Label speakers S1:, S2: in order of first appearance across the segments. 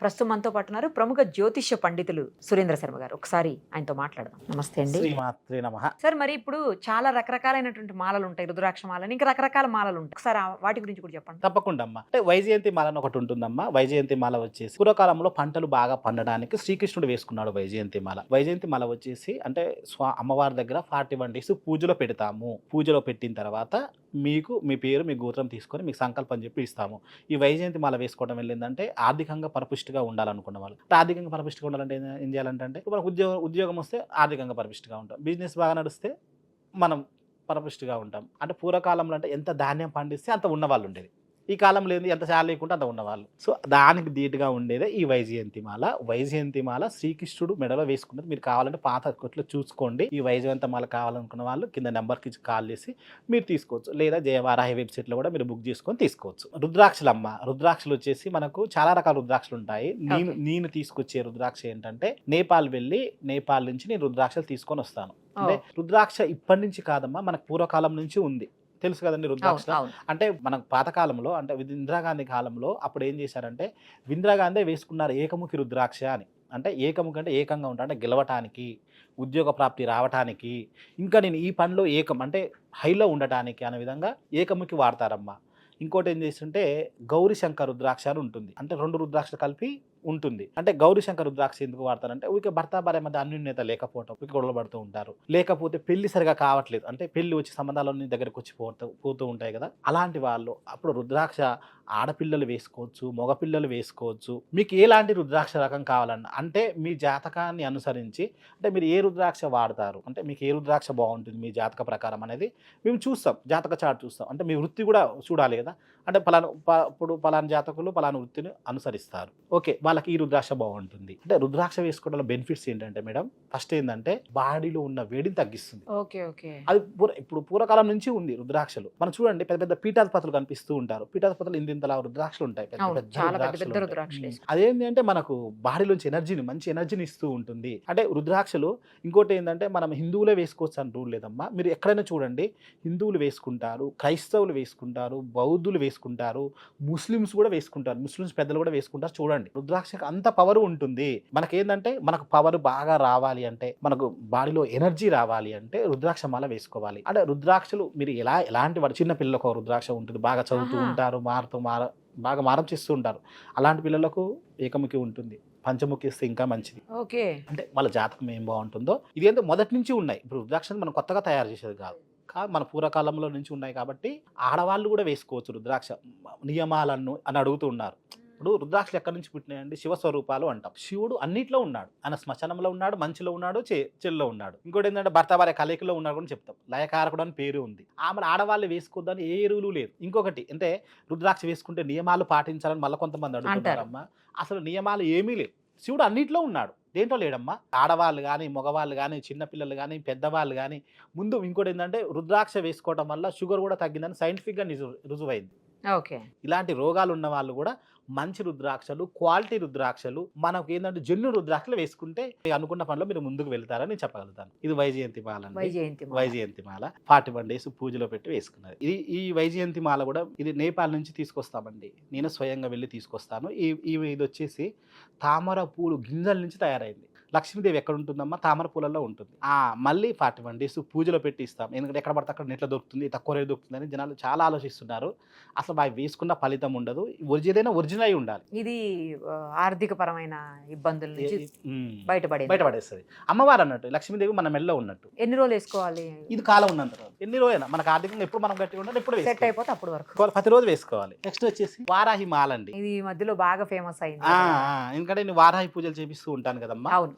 S1: ప్రస్తుతం మనతో పాటు ఉన్నారు ప్రముఖ జ్యోతిష్య పండితులు సురేంద్ర శర్మ గారు. ఒకసారి ఆయనతో మాట్లాడదాం. నమస్తే అండి.
S2: శ్రీమాత్రే నమః.
S1: సార్, మరి ఇప్పుడు చాలా రకరకాలైనటువంటి మాలలు ఉంటాయి, రుద్రాక్ష మాలని, ఇంకా రకరకాల మాలలు ఉంటాయి. ఒకసారి వాటి గురించి కూడా చెప్పండి.
S2: తప్పకుండా అమ్మా. అంటే వైజయంతి మాల అని ఒకటి ఉంటుందమ్మా. వైజయంతి మాల వచ్చేసి పూర్వకాలంలో పంటలు బాగా పండడానికి శ్రీకృష్ణుడు వేసుకున్నాడు వైజయంతి మాల. వైజయంతి మాల వచ్చేసి అంటే అమ్మవారి దగ్గర 41 days పూజలో పెడతాము. పూజలో పెట్టిన తర్వాత మీకు మీ పేరు మీ గోత్రం తీసుకొని మీకు సంకల్పం చెప్పి ఇస్తాము. ఈ వైజయంతి మాల వేసుకోవడం వెళ్ళిందంటే ఆర్థికంగా పరిపుష్టిగా ఉండాలనుకున్న వాళ్ళు. ఆర్థికంగా పరిపుష్టిగా ఉండాలంటే ఏం చేయాలంటే మనకు ఉద్యోగం వస్తే ఆర్థికంగా పరిపుష్టిగా ఉంటాం, బిజినెస్ బాగా నడిస్తే మనం పరిపుష్టిగా ఉంటాం. అంటే పూర్వకాలంలో అంటే ఎంత ధాన్యం పండిస్తే అంత ఉన్నవాళ్ళు ఉండేది. ఈ కాలంలో ఏంది ఎంత శాల లేకుంటే అంత ఉన్నవాళ్ళు. సో దానికి ధీటుగా ఉండేదే ఈ వైజయంతి మాల. వైజయంతి మాల శ్రీకృష్ణుడు మెడలో వేసుకున్నది. మీరు కావాలంటే పాత కొట్లో చూసుకోండి. ఈ వైజయంతి మాల కావాలనుకున్న వాళ్ళు కింద నెంబర్కి కాల్ చేసి మీరు తీసుకోవచ్చు, లేదా జయవారాహి వెబ్సైట్లో కూడా మీరు బుక్ చేసుకొని తీసుకోవచ్చు. రుద్రాక్షలు అమ్మ, రుద్రాక్షలు వచ్చేసి మనకు చాలా రకాల రుద్రాక్షలు ఉంటాయి. నేను తీసుకొచ్చే రుద్రాక్ష ఏంటంటే నేపాల్ వెళ్ళి నేపాల్ నుంచి నేను రుద్రాక్షలు తీసుకొని వస్తాను. అంటే రుద్రాక్ష ఇప్పటి నుంచి కాదమ్మా, మనకు పూర్వకాలం నుంచి ఉంది. తెలుసు కదండి రుద్రాక్ష. అంటే మనకు పాతకాలంలో అంటే ఇందిరాగాంధీ కాలంలో అప్పుడు ఏం చేశారంటే ఇందిరాగాంధీ వేసుకున్నారు ఏకముఖి రుద్రాక్ష అని. అంటే ఏకముఖి అంటే ఏకంగా ఉంటా, అంటే గెలవటానికి, ఉద్యోగ ప్రాప్తి రావటానికి, ఇంకా నేను ఈ పనిలో ఏకం అంటే హైలో ఉండటానికి అనే విధంగా ఏకముఖి వాడతారమ్మా. ఇంకోటి ఏం చేస్తుంటే గౌరీ శంకర్ రుద్రాక్ష అని ఉంటుంది. అంటే 2 రుద్రాక్షలు కలిపి ఉంటుంది. అంటే గౌరీ శంకర్ రుద్రాక్ష ఎందుకు వాడతారంటే ఊరికే భర్త భార్య మధ్య అన్యోన్యత లేకపోవటం, ఊరికే గొడవలు పడుతూ ఉంటారు, లేకపోతే పెళ్లి సరిగా కావట్లేదు, అంటే పెళ్లి వచ్చి సంబంధాలన్నీ దగ్గరకు వచ్చి పోతూ ఉంటాయి కదా, అలాంటి వాళ్ళు అప్పుడు రుద్రాక్ష ఆడపిల్లలు వేసుకోవచ్చు, మగపిల్లలు వేసుకోవచ్చు. మీకు ఎలాంటి రుద్రాక్ష రకం కావాలన్నా అంటే మీ జాతకాన్ని అనుసరించి అంటే మీరు ఏ రుద్రాక్ష వాడతారు, అంటే మీకు ఏ రుద్రాక్ష బాగుంటుంది మీ జాతక ప్రకారం అనేది మేము చూస్తాం. జాతక చార్ట్ చూస్తాం. అంటే మీ వృత్తి కూడా చూడాలి కదా. అంటే ఇప్పుడు పలానా జాతకులు పలానా వృత్తిని అనుసరిస్తారు. ఓకే, వాళ్ళకి ఈ రుద్రాక్ష బాగుంటుంది. అంటే రుద్రాక్ష వేసుకోవడంలో బెనిఫిట్స్ ఏంటంటే మేడం, ఫస్ట్ ఏంటంటే బాడీలో ఉన్న వేడిని తగ్గిస్తుంది. అది ఇప్పుడు పూర్వకాలం నుంచి ఉంది రుద్రాక్షలు. మనం చూడండి పెద్ద పెద్ద పీఠాధిపతులు కనిపిస్తూ ఉంటారు. పీఠాధిపతులు ఇంతలా రుద్రాక్షలు ఉంటాయి, అదేంటి అంటే మనకు బాడీలోంచి ఎనర్జీని, మంచి ఎనర్జీని ఇస్తూ ఉంటుంది. అంటే రుద్రాక్షలు ఇంకోటి ఏంటంటే మనం హిందువులే వేసుకోవచ్చు అని రూల్ లేదమ్మా. మీరు ఎక్కడైనా చూడండి హిందువులు వేసుకుంటారు, క్రైస్తవులు వేసుకుంటారు, బౌద్ధులు వేసుకుంటారు, ముస్లిమ్స్ కూడా వేసుకుంటారు, ముస్లిమ్స్ పెద్దలు కూడా వేసుకుంటారు. చూడండి రుద్రాక్షకి అంత పవర్ ఉంటుంది. మనకేంటంటే మనకు పవర్ బాగా రావాలి అంటే, మనకు బాడీలో ఎనర్జీ రావాలి అంటే రుద్రాక్ష మాల వేసుకోవాలి. అంటే రుద్రాక్షలు మీరు ఎలాంటి వాడు, చిన్న పిల్లలకు రుద్రాక్ష ఉంటుంది, బాగా చదువుతూ ఉంటారు, బాగా మారం చేస్తూ ఉంటారు, అలాంటి పిల్లలకు ఏకముఖి ఉంటుంది. పంచముఖి ఇస్తే ఇంకా మంచిది. ఓకే, అంటే వాళ్ళ జాతకం ఏం బాగుంటుందో. ఇది ఏంటో మొదటి నుంచి ఉన్నాయి. ఇప్పుడు రుద్రాక్షలు మనం కొత్తగా తయారు చేసేది కాదు, మన పూర్వకాలంలో నుంచి ఉన్నాయి కాబట్టి ఆడవాళ్ళు కూడా వేసుకోవచ్చు రుద్రాక్ష. నియమాలను అని అడుగుతూ ఉన్నారు. ఇప్పుడు రుద్రాక్షలు ఎక్కడి నుంచి పుట్టినాయండి? శివస్వరూపాలు అంటాం. శివుడు అన్నిట్లో ఉన్నాడు. ఆయన శ్మశానంలో ఉన్నాడు, మంచిలో ఉన్నాడు, చెల్లో ఉన్నాడు. ఇంకోటి ఏంటంటే భర్త భార్య కలయికలో ఉన్నాడు కూడా చెప్తాం. లయకారకుడు అని పేరు ఉంది. ఆడవాళ్ళు వేసుకోవద్దని ఏ రూలు లేదు. ఇంకొకటి అంటే రుద్రాక్ష వేసుకుంటే నియమాలు పాటించాలని మళ్ళీ కొంతమంది అడుగుతారమ్మా. అసలు నియమాలు ఏమీ లేవు. శివుడు అన్నిట్లో ఉన్నాడు, దేంట్లో లేడమ్మా. ఆడవాళ్ళు కానీ, మగవాళ్ళు కానీ, చిన్నపిల్లలు కానీ, పెద్దవాళ్ళు కానీ. ముందు ఇంకోటి ఏంటంటే రుద్రాక్ష వేసుకోవడం వల్ల షుగర్ కూడా తగ్గిందని సైంటిఫిక్గా రుజువైంది. ఓకే, ఇలాంటి రోగాలు ఉన్న వాళ్ళు కూడా మంచి రుద్రాక్షలు, క్వాలిటీ రుద్రాక్షలు, మనకు ఏంటంటే జన్యు రుద్రాక్షలు వేసుకుంటే అనుకున్న పనిలో మీరు ముందుకు వెళ్తారని నేను చెప్పగలుగుతాను. ఇది వైజయంతి మాల. వైజయంతి మాల 41 days పూజలో పెట్టి వేసుకున్నది. ఈ వైజయంతి మాల కూడా ఇది నేపాల్ నుంచి తీసుకొస్తామండి. నేను స్వయంగా వెళ్ళి తీసుకొస్తాను. ఇది వచ్చేసి తామర పూలు గింజల నుంచి తయారైంది. లక్ష్మీదేవి ఎక్కడ ఉంటుందమ్మా? తామర పూలలో ఉంటుంది. మళ్ళీ 41 days పూజలో పెట్టి ఇస్తాం. ఎందుకంటే ఎక్కడ పడితే అక్కడ నెట్లో దొరుకుతుంది, తక్కువ రేటు దొరుకుతుందని జనాలు చాలా ఆలోచిస్తున్నారు. అసలు అవి వేసుకున్న ఫలితం ఉండదు. ఏదైనా ఒరిజినల్ అయి ఉండాలి. ఇది
S1: ఆర్థిక పరమైన ఇబ్బందుల నుంచి
S2: బయటపడేస్తుంది. అమ్మవారు అన్నట్టు లక్ష్మీదేవి మన మెల్లో ఉన్నట్టు.
S1: ఎన్ని రోజులు వేసుకోవాలి?
S2: ఇది కాలం ఉన్నంత రోజు, ఎన్ని రోజులైనా మనకు ఆర్థికంగా ఎప్పుడు మనం గట్టిగా ఉండాలి, ఎప్పుడు
S1: సెట్ అయిపోతే అప్పుడు వరకు
S2: ప్రతిరోజు వేసుకోవాలి. నెక్స్ట్ వచ్చేసి వారాహి మాల అండి.
S1: ఇది మధ్యలో బాగా ఫేమస్ అయింది.
S2: ఎందుకంటే నేను వారాహి పూజలు చేపిస్తూ ఉంటాను కదమ్మా.
S1: అవును.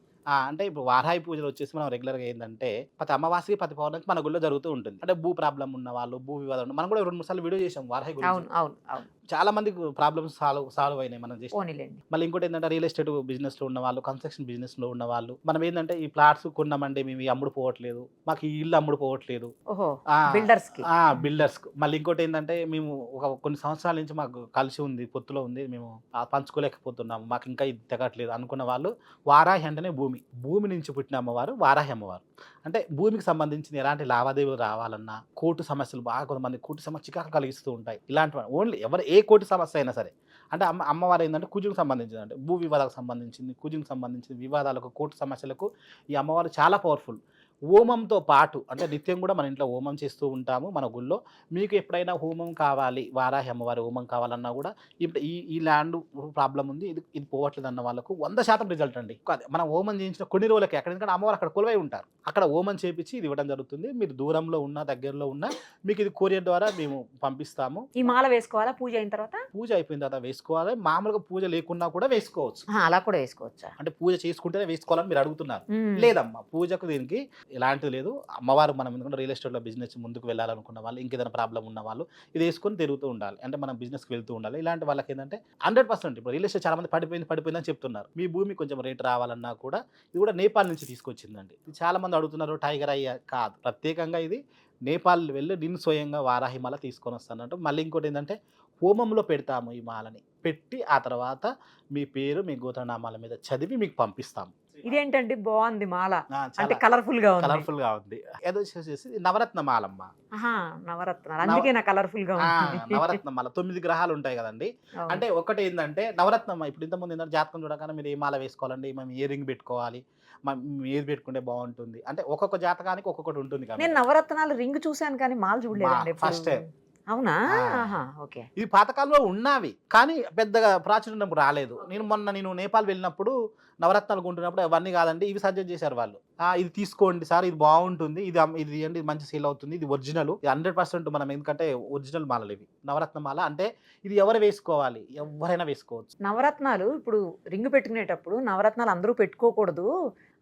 S2: అంటే ఇప్పుడు వారాహి పూజలు వచ్చేసి మనం రెగ్యులర్గా ఏంటంటే ప్రతి అమావాస్యకి ప్రతి పౌర్ణమికి మన గుళ్ళో జరుగుతూ ఉంటుంది. అంటే భూ ప్రాబ్లం ఉన్న వాళ్ళు, భూ వివాదం, మనం కూడా 2-3 సార్లు వీడియో చేసాం వారాహి గురించి. చాలా మందికి ప్రాబ్లమ్స్ సాల్వ్ అయినాయి మనం చేసి. మళ్ళీ ఇంకోటి ఏంటంటే రియల్ ఎస్టేట్ బిజినెస్ లో ఉన్న వాళ్ళు, కన్స్ట్రక్షన్ బిజినెస్ లో ఉన్న వాళ్ళు, మనం ఏంటంటే ఈ ప్లాట్స్ కొన్నామండి మేము అమ్ముడు పోవట్లేదు, మాకు ఈ ఇల్లు అమ్ముడు పోవట్లేదు, బిల్డర్స్. మళ్ళీ ఇంకోటి ఏంటంటే మేము కొన్ని సంవత్సరాల నుంచి మాకు కలిసి ఉంది, పొత్తులో ఉంది, మేము పంచుకోలేకపోతున్నాము, మాకు ఇంకా ఇది తెగట్లేదు అనుకున్న వాళ్ళు, వారాహి అంటేనే భూమి నుంచి పుట్టిన అమ్మవారు వారాహి అమ్మవారు. అంటే భూమికి సంబంధించిన ఎలాంటి లావాదేవీలు రావాలన్నా, కోర్టు సమస్యలు బాగా కొంతమంది కోర్టు సమస్య చికాకు కలిగిస్తూ ఉంటాయి. ఇలాంటివి ఓన్లీ ఏ కోర్టు సమస్య అయినా సరే అంటే అమ్మవారు ఏంటంటే కుజుకు సంబంధించింది, అంటే భూ వివాదాలకు సంబంధించింది, కుజుకు సంబంధించిన వివాదాలకు, కోర్టు సమస్యలకు ఈ అమ్మవారు చాలా పవర్ఫుల్. హోమంతో పాటు అంటే నిత్యం కూడా మన ఇంట్లో హోమం చేస్తూ ఉంటాము మన గుళ్ళో. మీకు ఎప్పుడైనా హోమం కావాలి, వారాహి అమ్మవారి హోమం కావాలన్నా కూడా ఇప్పుడు ఈ ల్యాండ్ ప్రాబ్లం ఉంది, ఇది పోవట్లేదు అన్న వాళ్ళకు 100% రిజల్ట్ అండి. మనం హోమం చేయించిన కొన్ని రోజులకి అక్కడ, ఎందుకంటే అమ్మవారు అక్కడ కొలువై ఉంటారు, అక్కడ హోమం చేపించి ఇది ఇవ్వడం జరుగుతుంది. మీరు దూరంలో ఉన్న దగ్గరలో ఉన్న మీకు ఇది కొరియర్ ద్వారా మేము పంపిస్తాము.
S1: ఈ మాల వేసుకోవాలా పూజ అయిన తర్వాత?
S2: పూజ అయిపోయిన తర్వాత వేసుకోవాలి. మామూలుగా పూజ లేకున్నా కూడా వేసుకోవచ్చు.
S1: అలా కూడా వేసుకోవచ్చా?
S2: అంటే పూజ చేసుకుంటేనే వేసుకోవాలని మీరు అడుగుతున్నారు. లేదమ్మా, పూజకు దీనికి ఎలాంటిది లేదు. అమ్మవారు మనం ఎందుకంటే రియల్ ఎస్టేట్లో బిజినెస్ ముందుకు వెళ్ళాలనుకున్న వాళ్ళు, ఇంకేదైనా ప్రాబ్లం ఉన్న వాళ్ళు ఇది వేసుకొని తిరుగుతూ ఉండాలి. అంటే మనం బిజినెస్కి వెళ్తూ ఉండాలి. ఇలాంటి వాళ్ళకి ఏంటంటే 100% ఇప్పుడు రియల్ ఎస్టేట్ చాలా మంది పడిపోయిందని చెప్తున్నారు. మీ భూమి కొంచెం రేట్ రావాలన్నా కూడా ఇది కూడా నేపాల్ నుంచి తీసుకొచ్చిందండి. ఇది చాలా మంది అడుగుతున్నారు టైగర్ అయ్యా కాదు, ప్రత్యేకంగా ఇది నేపాల్ వెళ్ళి నేను స్వయంగా వారాహి మాల తీసుకొని వస్తానంటూ. మళ్ళీ ఇంకోటి ఏంటంటే హోమంలో పెడతాము ఈ మాలని, పెట్టి ఆ తర్వాత మీ పేరు మీ గోత్రనామాల మీద చదివి మీకు పంపిస్తాము.
S1: ఇదేంటండి బాగుంది మాల, అంటే
S2: చాలా
S1: కలర్ఫుల్ గా ఉంది.
S2: కలర్ఫుల్ గా ఉంది. ఏదో వచ్చేసి నవరత్న మాలమ్మ.
S1: నవరత్నాలు అందుకే నా కలర్ఫుల్ గా ఉంది.
S2: నవరత్న మాల 9 గ్రహాలు ఉంటాయి కదండి. అంటే ఒకటి ఏంటంటే నవరత్నం, ఇప్పుడు ఇంతకుముందు ఏంటంటే జాతకం చూడగానే మీరు ఏ మాల వేసుకోవాలండి, మేము ఇయర్ రింగ్ పెట్టుకోవాలి, ఏది పెట్టుకుంటే బాగుంటుంది అంటే ఒక్కొక్క జాతకానికి ఒక్కొక్కటి ఉంటుంది కదా.
S1: నేను నవరత్నాలు రింగ్ చూశాను కానీ మాల చూడలేదండి
S2: ఫస్ట్ టైం.
S1: అవునా? ఓకే.
S2: ఇది పాతకాలంలో ఉన్నవి కానీ పెద్దగా ప్రాచుర్యం రాలేదు. నేను నేపాల్ వెళ్ళినప్పుడు నవరత్నాలు కొంటున్నప్పుడు అవన్నీ కాదండి, ఇవి సజెస్ట్ చేశారు వాళ్ళు. ఇది తీసుకోండి సార్, ఇది బాగుంటుంది, ఇది ఇది మంచి సేల్ అవుతుంది, ఇది ఒరిజినల్, ఇది 100% మనం, ఎందుకంటే ఒరిజినల్ మాలలు ఇవి. నవరత్న మాల అంటే ఇది ఎవరు వేసుకోవాలి, ఎవరైనా వేసుకోవచ్చు.
S1: నవరత్నాలు ఇప్పుడు రింగ్ పెట్టుకునేటప్పుడు నవరత్నాలు అందరూ పెట్టుకోకూడదు,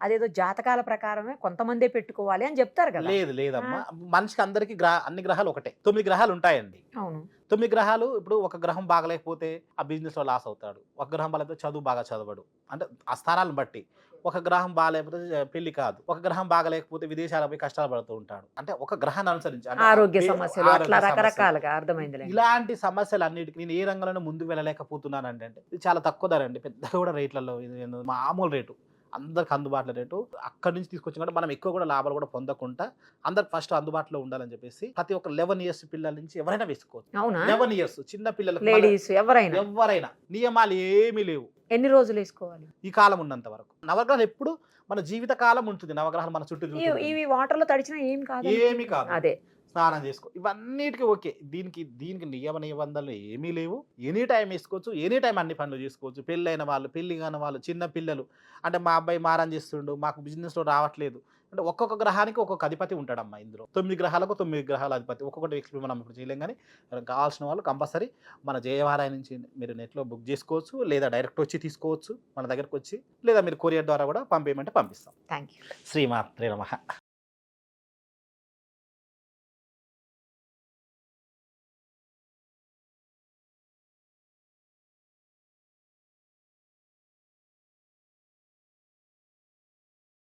S1: అదేదో జాతకాల ప్రకారమే కొంతమందే పెట్టుకోవాలి అని చెప్తారు కదా.
S2: లేదమ్మా, మనిషికి అందరికి అన్ని గ్రహాలు ఒకటే. 9 గ్రహాలు ఉంటాయండి.
S1: అవును.
S2: 9 గ్రహాలు. ఇప్పుడు ఒక గ్రహం బాగలేకపోతే ఆ బిజినెస్ లో లాస్ అవుతాడు, ఒక గ్రహం బాగాలేకపోతే చదువు బాగా చదవడు, అంటే ఆ స్థానాలను బట్టి. ఒక గ్రహం బాగాలేకపోతే పెళ్లి కాదు, ఒక గ్రహం బాగలేకపోతే విదేశాలకు పోయి కష్టాలు పడుతూ ఉంటాడు. అంటే ఒక గ్రహాన్ని అనుసరించి
S1: ఆరోగ్య సమస్యలు అట్లా రకరకాలుగా. అర్థమైంది.
S2: ఇలాంటి సమస్యలు అన్నిటికీ నేను ఏ రంగంలో ముందుకు వెళ్ళలేకపోతున్నాను అంటే ఇది చాలా తక్కువ ధర అండి, పెద్దగా కూడా రేట్లలో మామూలు రేటు, అందరికి అందుబాటులో రేటు. అక్కడి నుంచి తీసుకొచ్చిన కూడా మనం ఎక్కువ కూడా లాభాలు కూడా పొందకుండా అందరికి ఫస్ట్ అందుబాటులో ఉండాలని చెప్పేసి ప్రతి ఒక్క 11 years పిల్లల నుంచి ఎవరైనా వేసుకోవచ్చు. 11 years చిన్న పిల్లలకు,
S1: లేడీస్ ఎవరైనా
S2: నియమాలు ఏమీ లేవు.
S1: ఎన్ని రోజులు వేసుకోవాలి?
S2: ఈ కాలం ఉన్నంత వరకు. నవగ్రహాలు ఎప్పుడు మన జీవిత కాలం ఉంటుంది, నవగ్రహాలు మన చుట్టూ
S1: ఇవి వాటర్ లో తడిచినా ఏమి కాదు. అదే
S2: స్నానం చేసుకో, ఇవన్నిటికీ ఓకే. దీనికి నియమ నిబంధనలు ఏమీ లేవు. ఎనీ టైం వేసుకోవచ్చు, ఎనీ టైం అన్ని పనులు చేసుకోవచ్చు. పెళ్ళైన వాళ్ళు, పెళ్లి కాని వాళ్ళు, చిన్న పిల్లలు, అంటే మా అబ్బాయి మారం చేస్తుండు, మాకు బిజినెస్లో రావట్లేదు అంటే ఒక్కొక్క గ్రహానికి ఒక్కొక్క అధిపతి ఉంటాడమ్మా. ఇందులో 9 గ్రహాలకు 9 గ్రహాల అధిపతి. ఒక్కొక్కటి ఎక్స్ప్లెయిన్ మనం ఇప్పుడు చేయలేం, కానీ కావాల్సిన వాళ్ళు కంపల్సరీ మన జయవారాయి నుంచి మీరు నెట్లో బుక్ చేసుకోవచ్చు, లేదా డైరెక్ట్ వచ్చి తీసుకోవచ్చు మన దగ్గరకు వచ్చి, లేదా మీరు కొరియర్ ద్వారా కూడా పంపేయమంటే పంపిస్తాం.
S1: Thank you.
S2: శ్రీమాత్రే నమః.